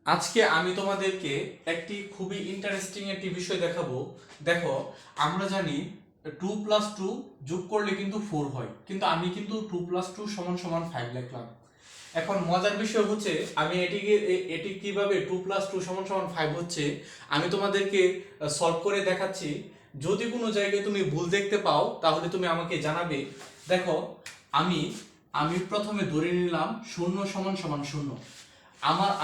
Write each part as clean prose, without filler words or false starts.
আজকে আমি তোমাদেরকে একটি খুবই ইন্টারেস্টিং একটি বিষয় দেখাবো। দেখো, আমরা জানি 2+2 যোগ করলে কিন্তু 4 হয়, কিন্তু আমি কিন্তু 2+2 সমান সমান 5 লিখলাম। এখন মজার বিষয় হচ্ছে আমি এটি কিভাবে 2+2 সমান সমান 5 হচ্ছে আমি তোমাদেরকে সলভ করে দেখাচ্ছি। যদি কোনো জায়গায় তুমি ভুল দেখতে পাও তাহলে তুমি আমাকে জানাবে। দেখো, আমি আমি প্রথমে ধরে নিলাম 0 সমান সমান 0।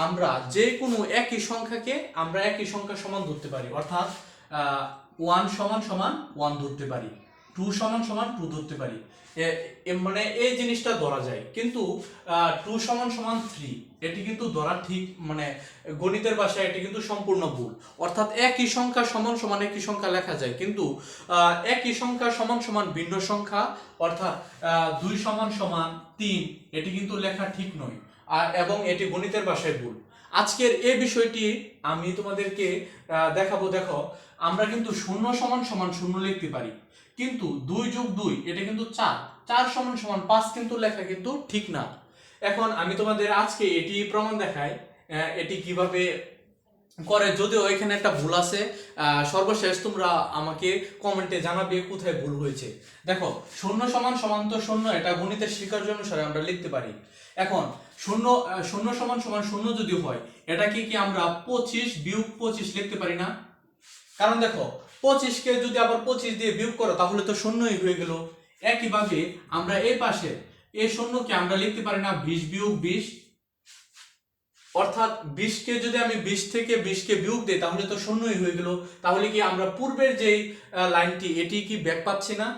আমরা যে কোনো একই সংখ্যাকে আমরা একই সংখ্যা সমান ধরতে পারি, অর্থাৎ 1 সমান সমান 1 ধরতে পারি, 2 সমান সমান 2 ধরতে পারি। মানে এই জিনিসটা ধরা যায়, কিন্তু 2 সমান সমান 3 এটি কিন্তু ধরা ঠিক, মানে গণিতের ভাষায় এটি কিন্তু সম্পূর্ণ ভুল। অর্থাৎ একই সংখ্যা সমান সমান একই সংখ্যা লেখা যায়, কিন্তু একই সংখ্যা সমান সমান ভিন্ন সংখ্যা, অর্থাৎ 2 সমান সমান 3 এটি কিন্তু লেখা ঠিক নয়, এবং এটি গণিতের ভাষায় ভুল। আজকের এই বিষয়টি আমি তোমাদেরকে দেখাবো। দেখো, আমরা কিন্তু 0 সমান সমান 0 লিখতে পারি, কিন্তু 2 যোগ 2 এটা কিন্তু 4, 4 সমান সমান 5 কিন্তু লেখা কিন্তু ঠিক না। এখন আমি তোমাদের আজকে এটি প্রমাণ দেখাই এটি কিভাবে করে। যদিও এখানে একটা ভুল আছে, সর্বশেষ তোমরা আমাকে কমেন্টে জানাবে কোথায় ভুল হয়েছে। দেখো, 0 সমান সমান তো 0, এটা গণিতের স্বীকার্য অনুসারে আমরা লিখতে পারি। এখন 0 সমান সমান 0 যদি হয়, এটাকে কি আমরা 25 বিয়োগ 25 লিখতে পারি না? কারণ দেখো, 25 কে যদি আবার 25 দিয়ে বিয়োগ করো তাহলে তো 0ই হয়ে গেল। একইভাবে আমরা এই পাশে এই 0 কে আমরা লিখতে পারি না 20 বিয়োগ 20, অর্থাৎ 20 কে যদি আমি 20 থেকে 20 কে বিয়োগ দেই তাহলে তো 0ই হয়ে গেল। তাহলে কি আমরা পূর্বের যেই লাইনটি এটি কি ব্যাক পাচ্ছি না?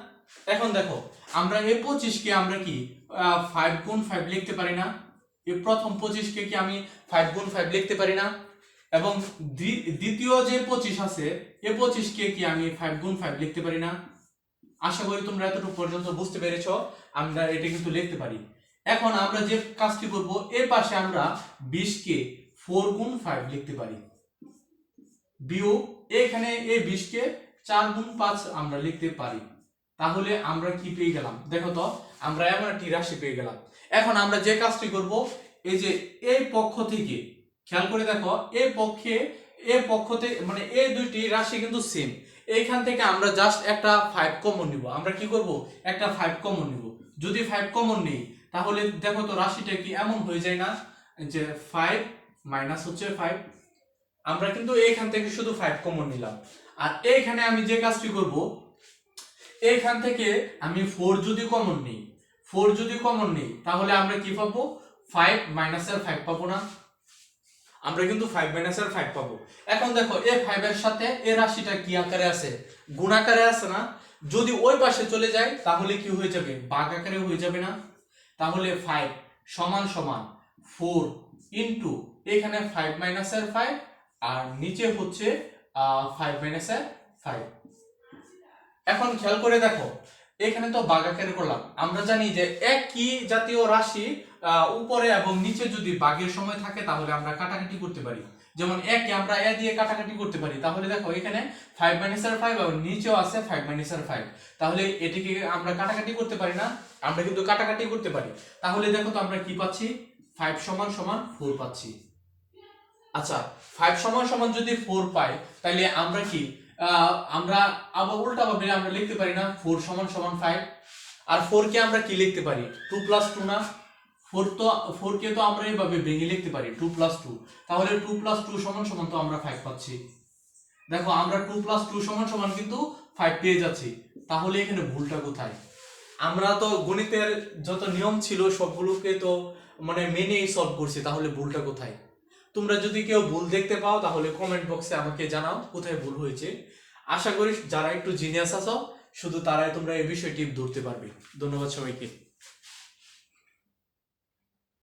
এখন দেখো, আমরা এই 25 কে আমরা কি 5 গুণ 5 লিখতে পারি না? এই প্রথম 25 কে কি আমি 5 গুণ 5 লিখতে পারি না? এবং দ্বিতীয় যে 25 আছে এই 25 কে কি আমি 5 গুণ 5 লিখতে পারি না? আশা করি তোমরা এতটুকু পর্যন্ত বুঝতে পেরেছো। আমরা এটা কিন্তু লিখতে পারি। এখন আমরা যে কাজটি করব, এর পাশে আমরা 20 কে 4 গুণ 5 লিখতে পারি, বিয়োগ এখানে এই 20 কে 4 গুণ 5 আমরা লিখতে পারি। তাহলে আমরা কি পেয়ে গেলাম? দেখো তো, আমরা এমন একটি রাশি পেয়ে গেলাম। এখন আমরা যে কাজটি করব, এই যে এই পক্ষ থেকে খেয়াল করে দেখো, এই পক্ষ থেকে মানে এই দুইটি রাশি কিন্তু সেম। এইখান থেকে আমরা জাস্ট একটা 5 কমন নিব। আমরা কি করব? একটা 5 কমন নিব। যদি 5 কমন নেই তাহলে দেখো তো রাশিটা কি এমন হয়ে যায় না যে 5 মাইনাস হচ্ছে 5। আমরা কিন্তু এইখান থেকে শুধু 5 কমন নিলাম। আর এইখানে আমি যে কাজটি করব, এইখান থেকে আমি 4 যদি কমন নিই, তাহলে আমরা কি পাবো? 5 মাইনাসের 5 পাবো না? আমরা কিন্তু 5 মাইনাসের 5 পাবো। এখন দেখো, এই 5 এর সাথে এই রাশিটা কি আকারে আছে? গুণ আকারে আছে না? যদি ওই পাশে চলে যায় তাহলে কি হয়ে যাবে? ভাগ আকারে হয়ে যাবে না? তাহলে 5 সমান সমান 4 ইনটু এখানে 5 মাইনাসের 5, আর নিচে হচ্ছে 5 মাইনাসের 5। এখন খেয়াল করে দেখো, এখানে তো ভাগ আকারে করলাম। আমরা জানি যে একই জাতীয় রাশি উপরে এবং নিচে যদি ভাগের সময় থাকে তাহলে আমরা কাটাকাটি করতে পারি। যেমন একে আমরা এ দিয়ে কাটাকাটি করতে পারি। তাহলে দেখো, এখানে 5 মাইনাসের 5 এবং নিচেও আছে 5 মাইনাসের 5, তাহলে এটিকে আমরা কাটাকাটি করতে পারি না? আমরা কিন্তু কাটাকাটি করতে পারি। তাহলে দেখো তো আমরা কি পাচ্ছি? 5 সমান সমান 4 পাচ্ছি। আচ্ছা, 5 সমান সমান যদি 4 পাই, তাহলে আমরা কি আমরা আবার উল্টা ভাবে আমরা লিখতে পারি না 4 সমান সমান 5? আর 4 কে আমরা কি লিখতে পারি? 2+2 না? 4 কে তো আমরা এইভাবে ভেঙে লিখতে পারি 2+2। তাহলে 2+2 সমান সমান তো আমরা 5 পাচ্ছি। দেখো, আমরা 2+2 সমান সমান কিন্তু 5 পেয়ে যাচ্ছি। তাহলে এখানে ভুলটা কোথায়? আমরা তো গণিতের যত নিয়ম ছিল সবগুলোকে তো মানে মেনেই সলভ করছি, তাহলে ভুলটা কোথায়? তোমরা যদি কেউ ভুল দেখতে পাও তাহলে কমেন্ট বক্সে আমাকে জানাও কোথায় ভুল হয়েছে। আশা করি যারা একটু জিনিয়াস আছো শুধু তারাই তোমরা এই বিষয়টি ধরতে পারবে। ধন্যবাদ সবাইকে।